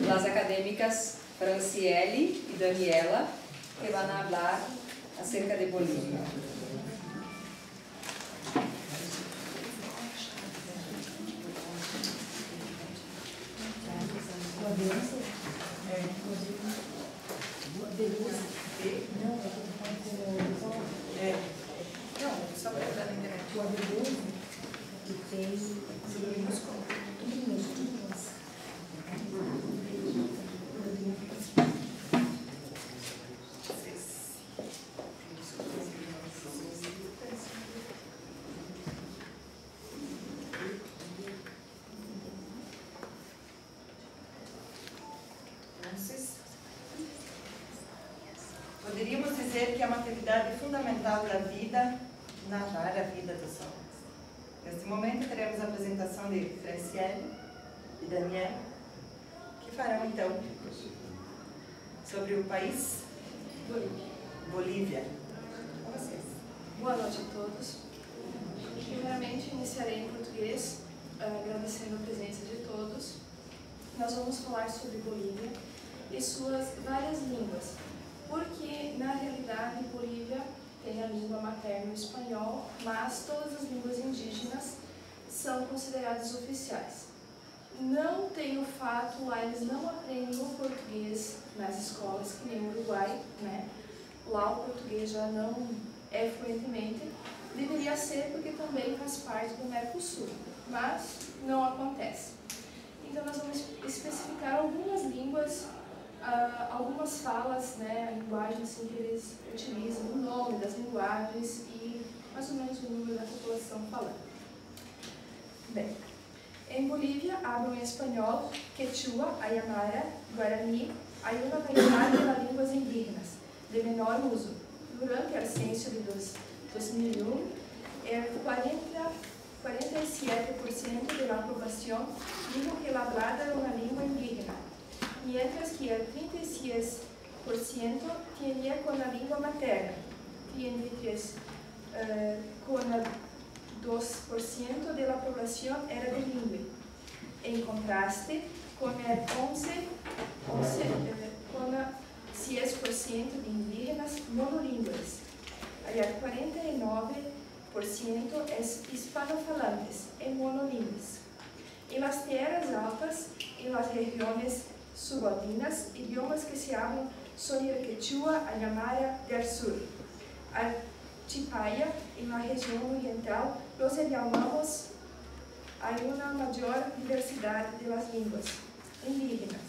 las académicas Franciele y Daniela, que van a hablar acerca de Bolivia. Não, só para dar na internet. O A12 que tem sobre minúsculo. Poderíamos dizer que é uma atividade fundamental da vida, na rara vida dos homens. Neste momento teremos a apresentação de Franciele e Daniel, que farão então sobre o país Bolívia. Com vocês. Boa noite a todos. Primeiramente, iniciarei em português, agradecendo a presença de todos. Nós vamos falar sobre Bolívia e suas várias línguas, porque, na realidade, Bolívia tem a língua materna o espanhol, mas todas as línguas indígenas são consideradas oficiais. Não tem o fato, lá eles não aprendem o português nas escolas, que nem o Uruguai, né? Lá o português já não é fluentemente. Deveria ser porque também faz parte do Mercosul, mas não acontece. Então nós vamos especificar algumas línguas, algumas falas, né, a linguagem assim, que eles utilizam, o nome das linguagens e mais ou menos o número da população falando. Bem, em Bolívia hablam espanhol, quechua, aymara, guarani, hay una variedad de línguas indígenas de menor uso. Durante el censo de 2001, el 47% de la población dijo que hablaba una lengua indígena, mientras que el 36% tenía con la lengua materna, 33% con el 2% de la población era bilingüe. En contraste, con el 6% de indígenas monolingües. El 49% es hispanofalantes y monolingües. En las tierras altas, en las regiones subalpinas, idiomas que se hablan son el quechua, aymara del sur. Al Chipaya, en la región oriental, los llamamos, hay una mayor diversidad de las lenguas indígenas.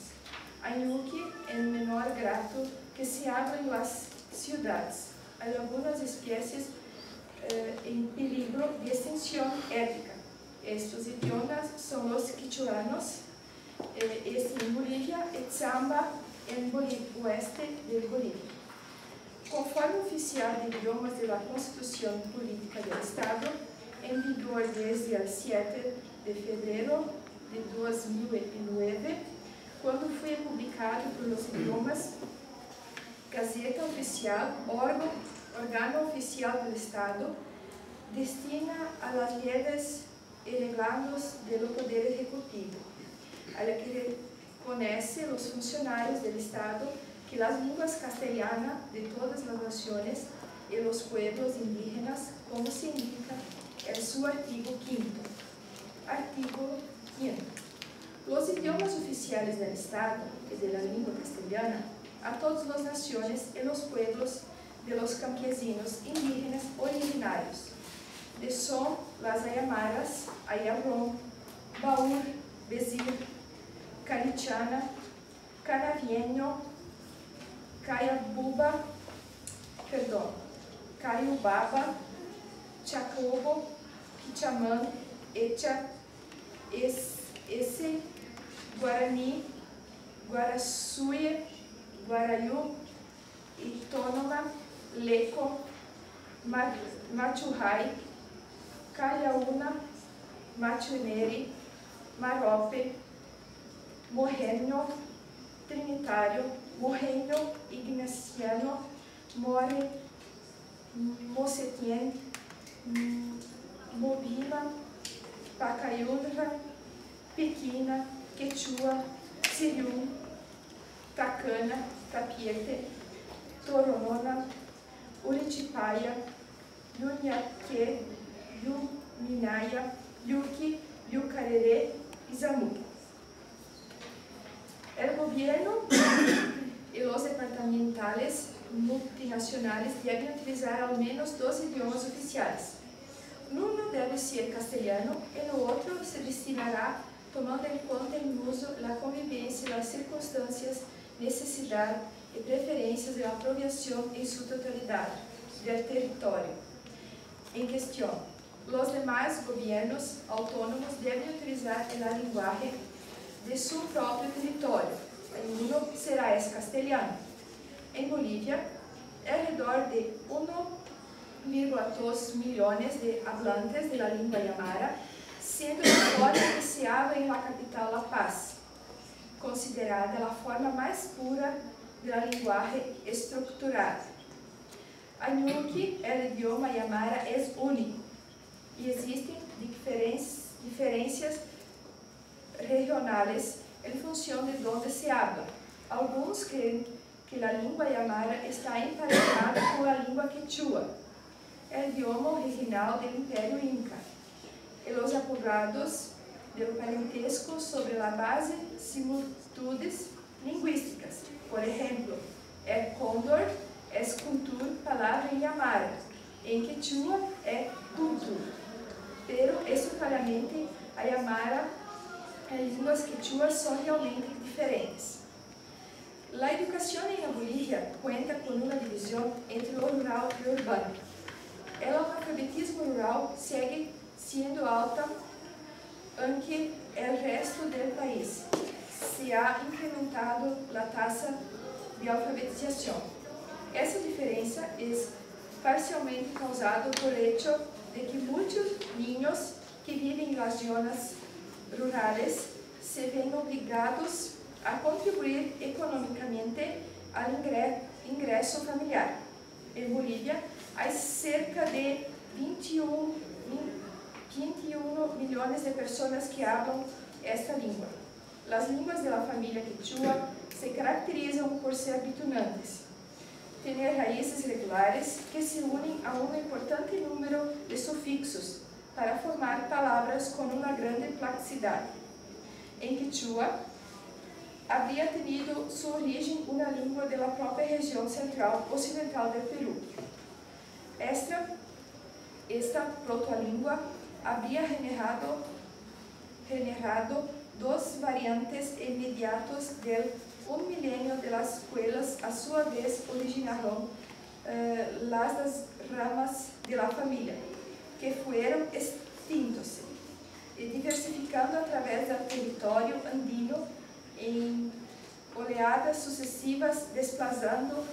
Ayuki, en menor grado, que se habla en las ciudades. Hay algunas especies en peligro de extinción étnica. Estos idiomas son los quichuanos, en Bolivia, y Tzamba, en oeste de Bolivia. Conforme oficial de idiomas de la Constitución Política del Estado, en vigor desde el 7 de febrero de 2009, quando foi publicado por los idiomas, Gazeta Oficial, órgano oficial del Estado, destina a las leyes y reglamentos del Poder Ejecutivo, a la que reconoce los funcionarios del Estado que las lenguas castellanas de todas las naciones y los pueblos indígenas, como se indica en su artículo 5. Artículo 5. Los idiomas oficiales del Estado y de la lengua castellana a todas las naciones y los pueblos de los campesinos indígenas originarios, de son las ayamaras, ayarrón, baúr, bezir, carichana, canavieño, caiubaba, chacobo, quichamã, echa, esse, guarani, guaraçuie, guaraiu, itônoma, leco, machurrai, calhaúna, machuneri, marope, morrenho, trinitário, morrenho, ignaciano, more, mocetien, mobila, pacaiúna, pequina, quechua, Sirium, Tacana, Tapiete, Toronona, Uritipaia, Luniaque, Luminaia, Yuki, Yucareré y Zamu. El gobierno y los departamentales multinacionales deben utilizar al menos 2 idiomas oficiales. Uno debe ser castellano, el otro se destinará tomando en cuenta el uso, la convivencia, las circunstancias, necesidad y preferencias de la población en su totalidad del territorio en cuestión. Los demás gobiernos autónomos deben utilizar el lenguaje de su propio territorio. Uno será el castellano. En Bolivia, alrededor de 1,2 millones de hablantes de la lengua aymara, siendo la mayoría que se habla en la capital La Paz, considerada la forma más pura del lenguaje estructurado. Añuki, el idioma aymara, es único y existen diferencias regionales en función de donde se habla. Algunos creen que la lengua aymara está emparejada con la lengua quechua, el idioma original del Imperio Inca, y los apurados del parentesco sobre la base de similitudes lingüísticas. Por ejemplo, el cóndor es cultur, palabra en aymara, en quechua es cultur, pero estructuralmente aymara y línguas quechuas son realmente diferentes. La educación en Bolivia cuenta con una división entre lo rural y lo urbano. El analfabetismo rural sigue siendo alta, aunque el resto del país se ha incrementado la tasa de alfabetización. Esa diferencia es parcialmente causada por el hecho de que muchos niños que viven en las zonas rurales se ven obligados a contribuir económicamente al ingreso familiar. En Bolivia hay cerca de 21 millones de personas que hablan esta lengua. Las lenguas de la familia quechua se caracterizan por ser bitonantes, tener raíces regulares que se unen a un importante número de sufixos para formar palabras con una grande plasticidad. En quechua, habría tenido su origen una lengua de la propia región central occidental del Perú. Esta protolengua habría generado 2 variantes inmediatos del 1 milenio de las cuales a su vez originaron las ramas de la familia, que fueron extintos y diversificando a través del territorio andino en oleadas sucesivas, desplazando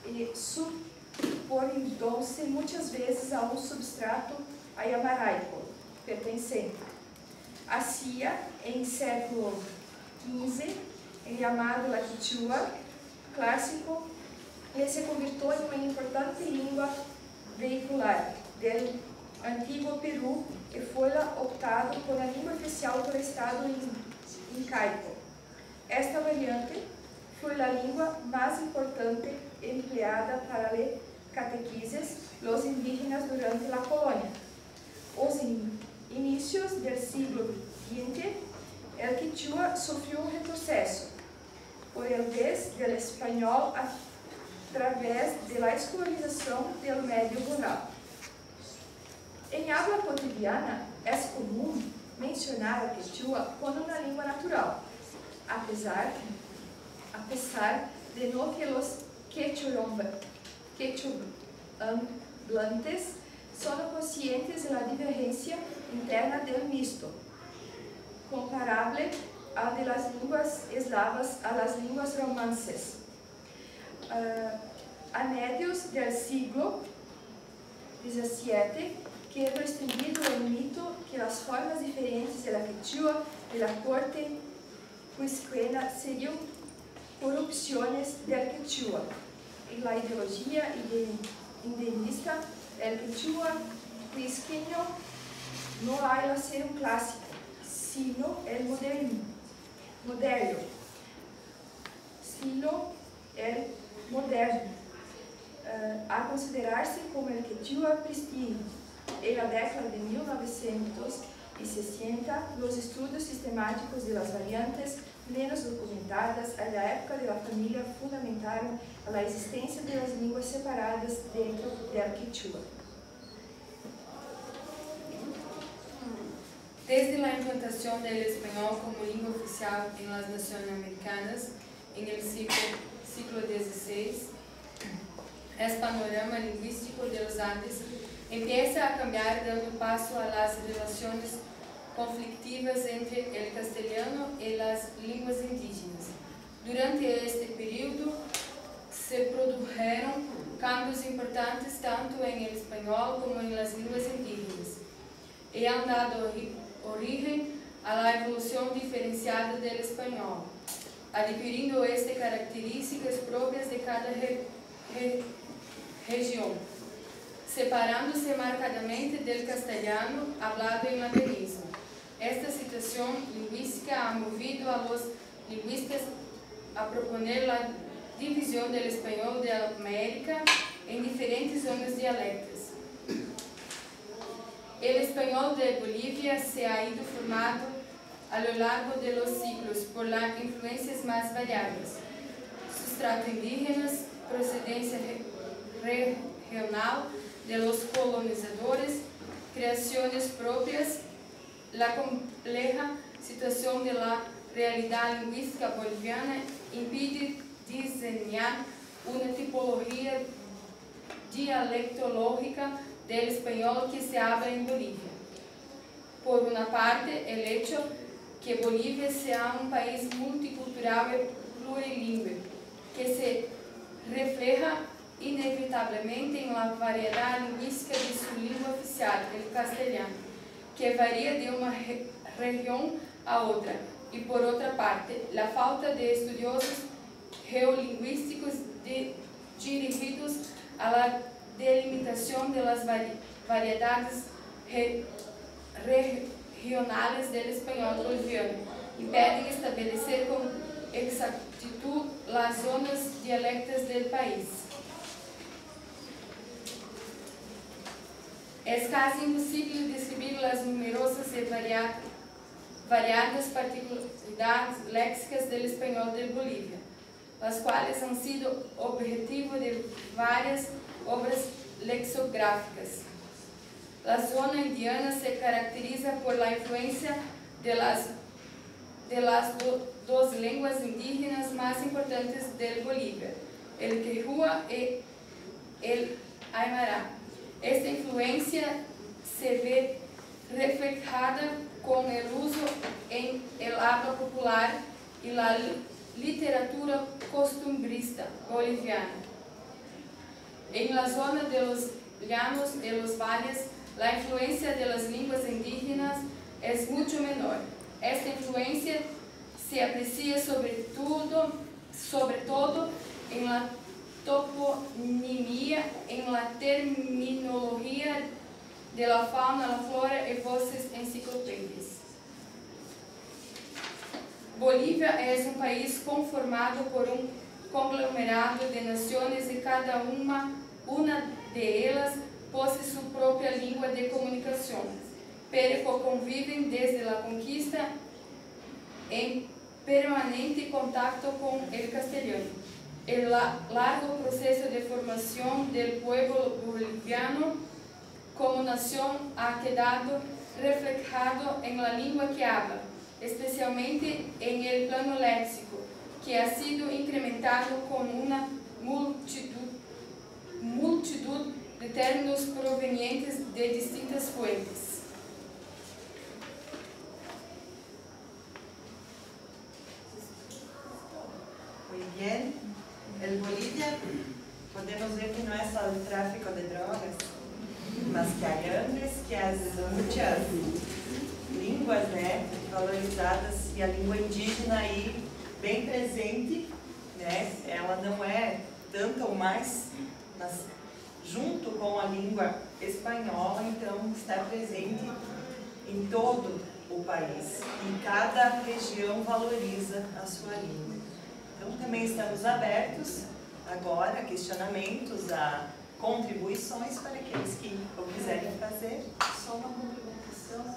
y suponiéndose muchas veces a un substrato aymaraico perteneciente. Así, en século XV, el llamado la quechua clásico se convirtió en una importante lengua vehicular del antiguo Perú y fue optado por la lengua oficial del Estado incaico. Esta variante fue la lengua más importante empleada para leer catequesis los indígenas durante la colonia. Los inicios del siglo XX, el quechua sufrió un retroceso por el vez del español a través de la escolarización del medio rural. En habla cotidiana, es común mencionar a quechua como una lengua natural, a pesar de no que los quechuamblantes son conscientes de la divergencia interna del mixto, comparable a de las lenguas eslavas a las lenguas romances. A medios del siglo XVII quedó extendido el mito que las formas diferentes de la quechua de la corte cusqueña serían corrupciones del quechua. En la ideología indigenista, el quechua cusqueño no hay ser un clásico, sino el moderno. estilo el moderno, a considerarse como el quechua pristino. En la década de 1960, los estudios sistemáticos de las variantes menos documentadas a la época de la familia fundamentaron la existencia de las lenguas separadas dentro del quechua. Desde la implantación del español como lengua oficial en las naciones americanas en el siglo XVI, el panorama lingüístico de los Andes empieza a cambiar, dando paso a las relaciones conflictivas entre el castellano y las lenguas indígenas. Durante este periodo se produjeron cambios importantes tanto en el español como en las lenguas indígenas y han dado origen a la evolución diferenciada del español, adquiriendo características propias de cada región, separándose marcadamente del castellano hablado en la península. Esta situación lingüística ha movido a los lingüistas a proponer la división del español de América en diferentes zonas dialectas. El español de Bolivia se ha ido formando a lo largo de los siglos por las influencias más variadas: sustrato indígenas, procedencia regional de los colonizadores, creaciones propias. La compleja situación de la realidad lingüística boliviana impide diseñar una tipología dialectológica del español que se habla en Bolivia. Por una parte, el hecho que Bolivia sea un país multicultural y plurilingüe, que se refleja inevitablemente en la variedad lingüística de su lengua oficial, el castellano, que varía de una región a otra, y por otra parte, la falta de estudiosos geolingüísticos dirigidos a la delimitación de las variedades regionales del español boliviano, impiden establecer con exactitud las zonas dialectas del país. Es casi imposible describir las numerosas y variadas particularidades léxicas del español de Bolivia, las cuales han sido objetivo de varias obras lexicográficas. La zona indiana se caracteriza por la influencia de las dos lenguas indígenas más importantes de Bolivia, el quechua y el aymara. Esta influencia se ve reflejada con el uso en el habla popular y la literatura costumbrista boliviana. En la zona de los llanos y los valles, la influencia de las lenguas indígenas es mucho menor. Esta influencia se aprecia sobre todo en la toponimia, en la terminología de la fauna, la flora y voces enciclopédicas. Bolivia es un país conformado por un conglomerado de naciones y cada una de ellas posee su propia lengua de comunicación, pero conviven desde la conquista en permanente contacto con el castellano. El largo proceso de formación del pueblo boliviano como nación ha quedado reflejado en la lengua que habla, especialmente en el plano léxico, que ha sido incrementado con una multitud de términos provenientes de distintas fuentes. Muy bien. En Bolivia podemos ver que no es solo el tráfico de drogas, mas que hay antes, que hay muchas línguas, né, valorizadas, e a língua indígena aí bem presente, né, ela não é tanto ou mais, mas junto com a língua espanhola, então está presente em todo o país, e cada região valoriza a sua língua. Então, também estamos abertos agora a questionamentos, a contribuições para aqueles que o quiserem fazer. Só uma complementação.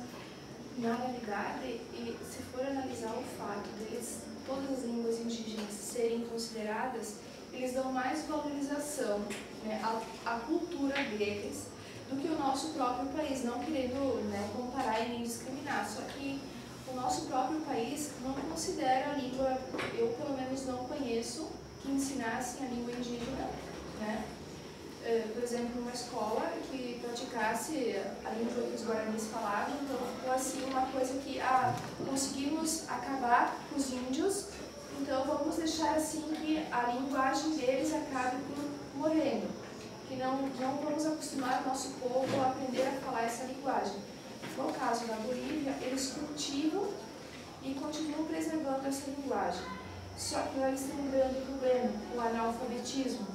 Na realidade, e se for analisar o fato deles, todas as línguas indígenas serem consideradas, eles dão mais valorização, né, à cultura deles do que o nosso próprio país, não querendo, né, comparar e nem discriminar, só que o nosso próprio país não considera a língua, eu pelo menos não conheço, que ensinassem a língua indígena, né? Por exemplo, uma escola que praticasse a língua que os guaranis falavam, então ficou assim uma coisa que conseguimos acabar com os índios, então vamos deixar assim que a linguagem deles acabe por morrendo, que não vamos acostumar o nosso povo a aprender a falar essa linguagem. No caso da Bolívia, eles cultivam e continuam preservando essa linguagem, só que eles têm um grande problema, o analfabetismo.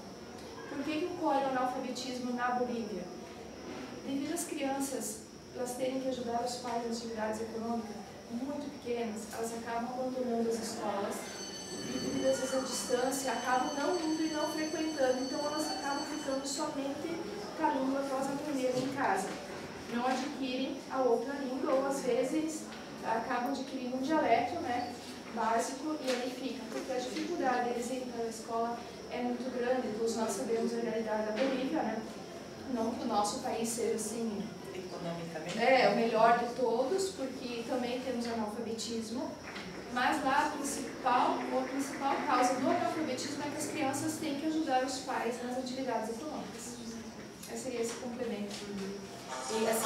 Por que ocorre o analfabetismo na Bolívia? Devido às crianças elas terem que ajudar os pais nas atividades econômicas muito pequenas, elas acabam abandonando as escolas e, devido às vezes à distância, acabam não indo e não frequentando, então elas acabam ficando somente com a língua que elas aprenderam em casa. Não adquirem a outra língua ou, às vezes, acabam adquirindo um dialeto, né, básico, e aí fica, porque a dificuldade deles irem para a escola é muito grande. Todos nós sabemos a realidade da Bolívia, né? Não que o nosso país seja assim, Economicamente. o melhor de todos, porque também temos analfabetismo, mas lá a principal causa do analfabetismo é que as crianças têm que ajudar os pais nas atividades econômicas. Esse seria esse complemento. E assim,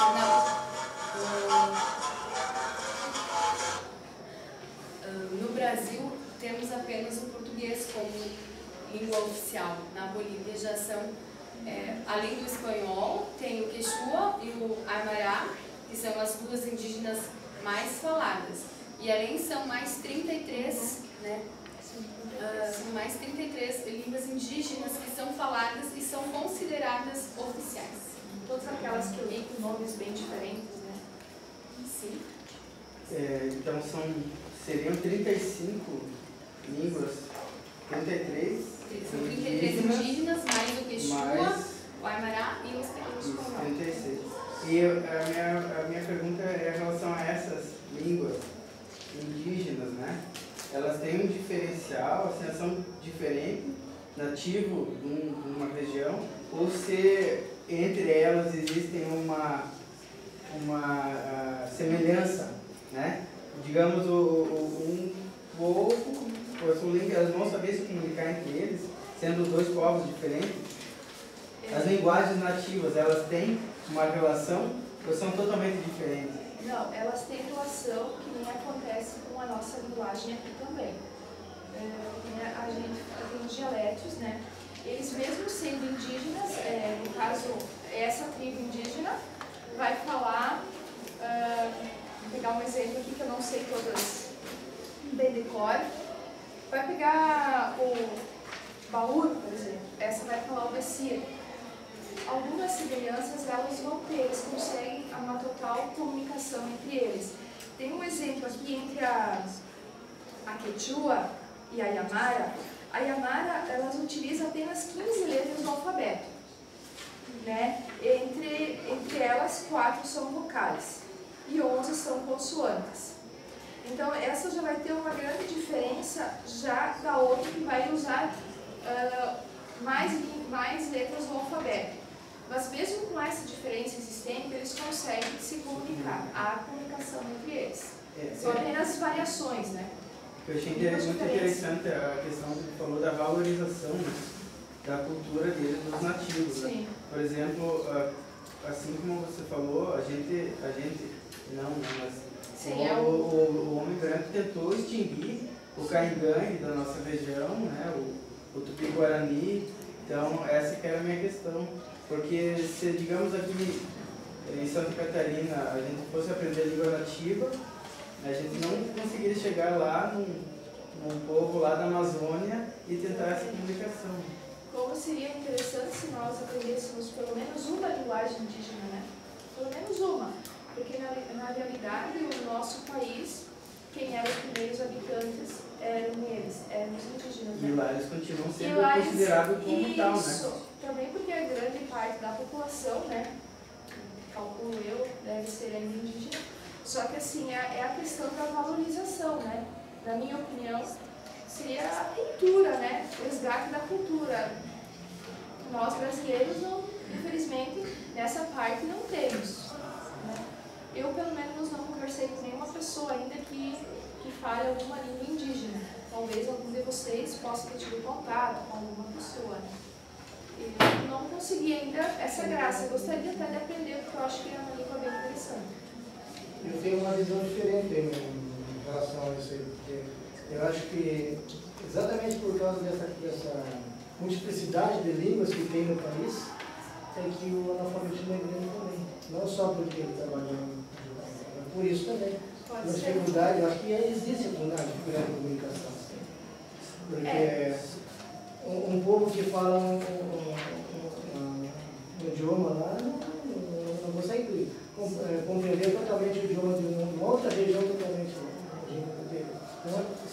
no Brasil, temos apenas o português como língua oficial. Na Bolívia já são, além do espanhol, tem o quechua e o aymara, que são as duas indígenas mais faladas. E além são mais 33, né? São mais 33 línguas indígenas que são faladas e são consideradas oficiais. Todas aquelas que eu li com nomes bem diferentes, né? Sim. Então seriam 35 línguas, 33? São 33 indígenas, mais o quechua, mais o aymara e o espanhol. 36. E a minha pergunta é em relação a essas línguas indígenas, né? Elas têm um diferencial, assim, elas são diferentes, nativo de uma região, ou se entre elas existem uma semelhança, né? Digamos, um povo, elas vão saber se comunicar entre eles, sendo dois povos diferentes. As linguagens nativas, elas têm uma relação ou são totalmente diferentes? Não, elas têm relação que nem acontece com a nossa linguagem aqui também. A gente tem os dialetos, né? Eles mesmo sendo indígenas, no caso, essa tribo indígena vai falar, vou pegar um exemplo aqui que eu não sei todas bem de cor, vai pegar o baú, por exemplo, essa vai falar o Bessir. Algumas semelhanças elas vão ter, eles conseguem uma total comunicação entre eles. Tem um exemplo aqui entre a Quechua e a Aymara. A Aymara, elas utilizam apenas 15 letras do alfabeto, né? Entre elas, 4 são vocais e 11 são consoantes. Então, essa já vai ter uma grande diferença já da outra que vai usar mais letras do alfabeto. Mas mesmo com essa diferença existente, eles conseguem se comunicar. Há comunicação entre eles. São apenas variações, né? Eu achei muito interessante a questão que você falou da valorização, né, da cultura deles, dos nativos. Sim. Né? Por exemplo, assim como você falou, a gente não, mas Sim, o homem branco tentou extinguir o caingangue da nossa região, né, o tupi-guarani. Então, essa que era a minha questão. Porque se, digamos, aqui em Santa Catarina, a gente fosse aprender a língua nativa, a gente não conseguiria chegar lá num povo lá da Amazônia e tentar essa comunicação. Como seria interessante se nós aprendêssemos pelo menos uma linguagem indígena, né? Pelo menos uma. Porque na realidade, o nosso país, quem eram os primeiros habitantes eram eles, eram os indígenas. E lá eles continuam E sendo lá considerados como tal, né? Isso, também porque a grande parte da população, né, calculo eu, deve ser ainda indígena, só que assim, é a questão da valorização, né, na minha opinião, seria a cultura, né, o resgate da cultura. Nós brasileiros, não, infelizmente, nessa parte não temos, né? Eu, pelo menos, não conversei com nenhuma pessoa ainda que fale alguma língua indígena. Talvez algum de vocês possa ter tido contato com alguma pessoa, né? Eu não consegui ainda essa graça. Eu gostaria até de aprender, porque eu acho que é uma língua bem interessante. Eu tenho uma visão diferente em relação a isso aí, porque eu acho que exatamente por causa dessa multiplicidade de línguas que tem no país, é que o analfabetismo é grande também. Não só porque ele trabalha mas por isso também. A dificuldade, eu acho que existe a dificuldade de comunicação. Porque um povo que fala um idioma lá não consegue compreender totalmente o idioma de uma outra região totalmente.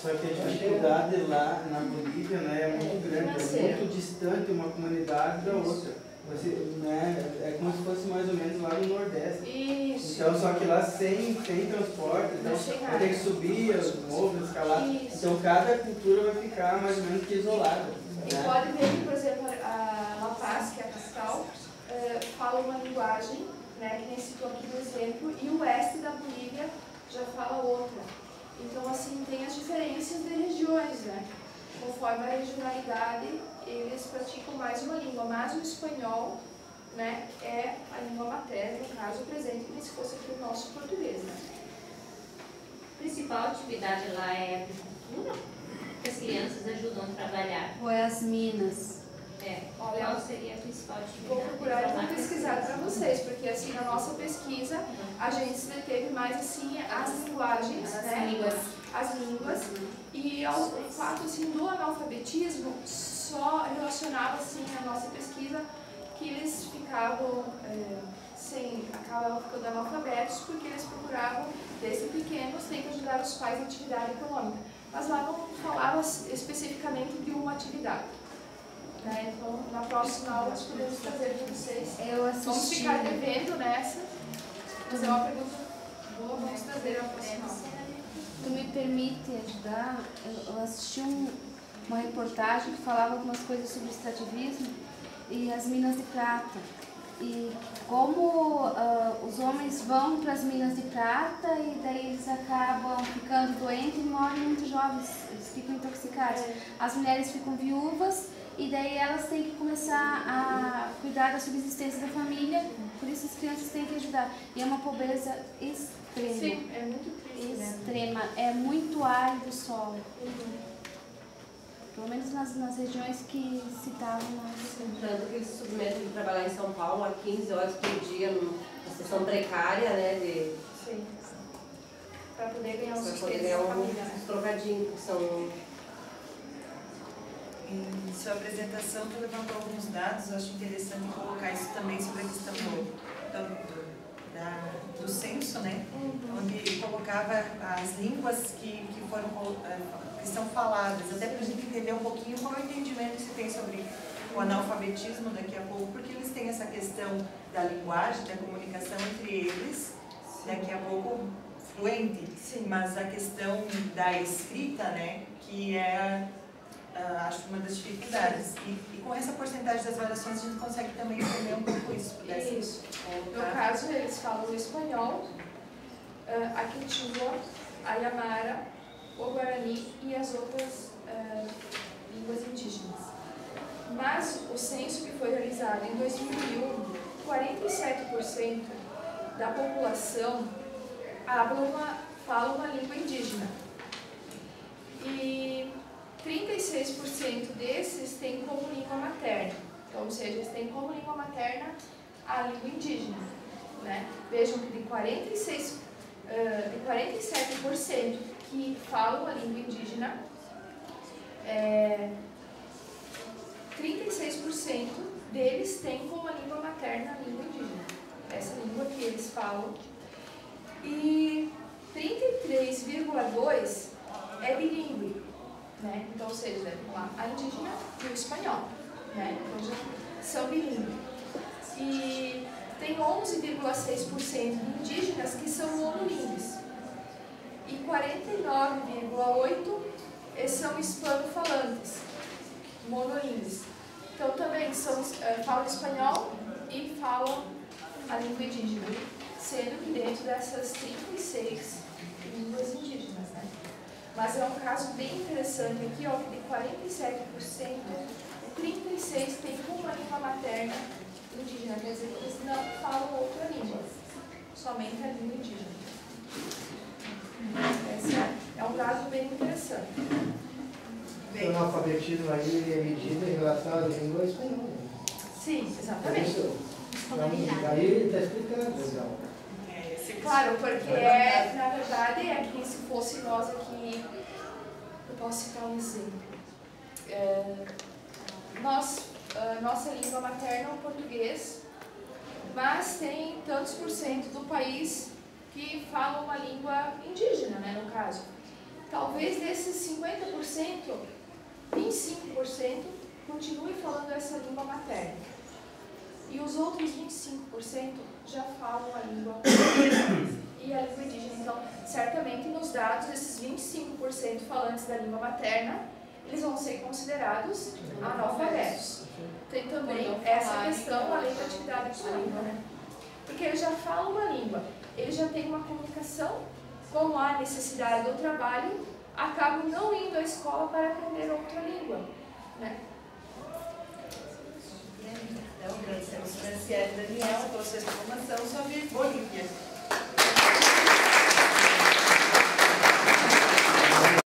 Só que a dificuldade lá na Bolívia, né, é muito grande, é muito distante uma comunidade da outra. Você, né, é como se fosse mais ou menos lá no Nordeste. Isso. Então, só que lá sem transporte, então vai ter que subir os morros, escalar. Isso. Então cada cultura vai ficar mais ou menos que isolada. E Né? pode ver que, por exemplo, a La Paz, que é a capital, fala uma linguagem, né, que nem citou aqui no exemplo, e o oeste da Bolívia já fala outra. Então, assim, tem as diferenças de regiões, né? Conforme a regionalidade, eles praticam mais uma língua, mas o espanhol, né, é a língua materna, no caso presente, como se fosse aqui o nosso português, né? A principal atividade lá é a agricultura, que as crianças ajudam a trabalhar. Ou é as minas? Olha, qual seria a principal atividade? Vou procurar e vou pesquisar para vocês, porque assim, na nossa pesquisa, a gente se deteve mais assim as linguagens, as línguas, e ao fato assim, do analfabetismo, só relacionava assim a nossa pesquisa que eles ficavam acabavam ficando analfabetos porque eles procuravam, desde pequenos, tem que ajudar os pais na atividade econômica. Mas lá não falava especificamente de uma atividade. Né? Então, na próxima aula, nós podemos trazer para vocês. Vamos ficar devendo nessa. Fazer uma pergunta boa, vamos trazer na próxima aula. Tu me permite ajudar? Eu assisti uma reportagem que falava algumas coisas sobre extrativismo e as minas de prata. E como os homens vão para as minas de prata e daí eles acabam ficando doentes e morrem muito jovens, eles ficam intoxicados. As mulheres ficam viúvas e daí elas têm que começar a cuidar da subsistência da família, por isso as crianças têm que ajudar. E é uma pobreza extrema. Sim, é muito triste. Extrema, é muito árido o solo. Pelo menos nas regiões que citavam lá. Tanto que eles se submetem de trabalhar em São Paulo a 15 horas por dia, numa situação precária, né? Sim. Para poder ganhar Para sustento poder ganhar da família, né? uns trocadinhos, que são... Em sua apresentação, tu levantou alguns dados, eu acho interessante colocar isso também sobre a questão do censo, né? Onde colocava as línguas que são faladas, até para a gente entender um pouquinho qual é o entendimento que se tem sobre o analfabetismo daqui a pouco, porque eles têm essa questão da linguagem, da comunicação entre eles, daqui a pouco fluente, mas a questão da escrita, né, que é, acho, uma das dificuldades. E com essa porcentagem das variações a gente consegue também entender um pouco isso. Isso. No caso, eles falam o espanhol, a quechua, a Aymara, o Guarani e as outras línguas indígenas. Mas o censo que foi realizado em 2001, 47% da população fala uma língua indígena. E 36% desses têm como língua materna. Então, ou seja, eles têm como língua materna a língua indígena. Né? Vejam que de 47% que falam a língua indígena, 36% deles têm como língua materna a língua indígena, essa língua que eles falam, e 33,2% é bilíngue. né? Então, ou seja, vamos lá, a indígena e o espanhol, né? Então, já são bilíngues. E tem 11,6% de indígenas que são monolíngues. E 49,8% são hispanofalantes, monolíngues. Então, também falam espanhol e falam a língua indígena, sendo que dentro dessas 36 línguas indígenas, né? Mas é um caso bem interessante aqui, ó, que de 47%, 36% tem uma língua materna indígena, quer dizer que eles não falam outra língua, somente a língua indígena. Esse é um caso bem interessante. O analfabetismo aí é medido em relação à língua espanhola. Sim, exatamente. Então, aí está explicando, legal. Claro, porque na verdade é que se fosse nós aqui, eu posso citar um exemplo. Nossa língua materna é o português, mas tem tantos por cento do país que falam uma língua indígena, né, no caso. Talvez desses 50%, 25% continue falando essa língua materna. E os outros 25% já falam a língua e a língua indígena. Então, certamente nos dados, esses 25% falantes da língua materna, eles vão ser considerados analfabetos. Tem também essa questão, além da atividade com a língua, né? Porque eles já falam uma língua, eles já têm uma comunicação, como há necessidade do trabalho, acabam não indo à escola para aprender outra língua, né? Então, agradecemos a Franciele e Daniel pela sua informação sobre Bolívia.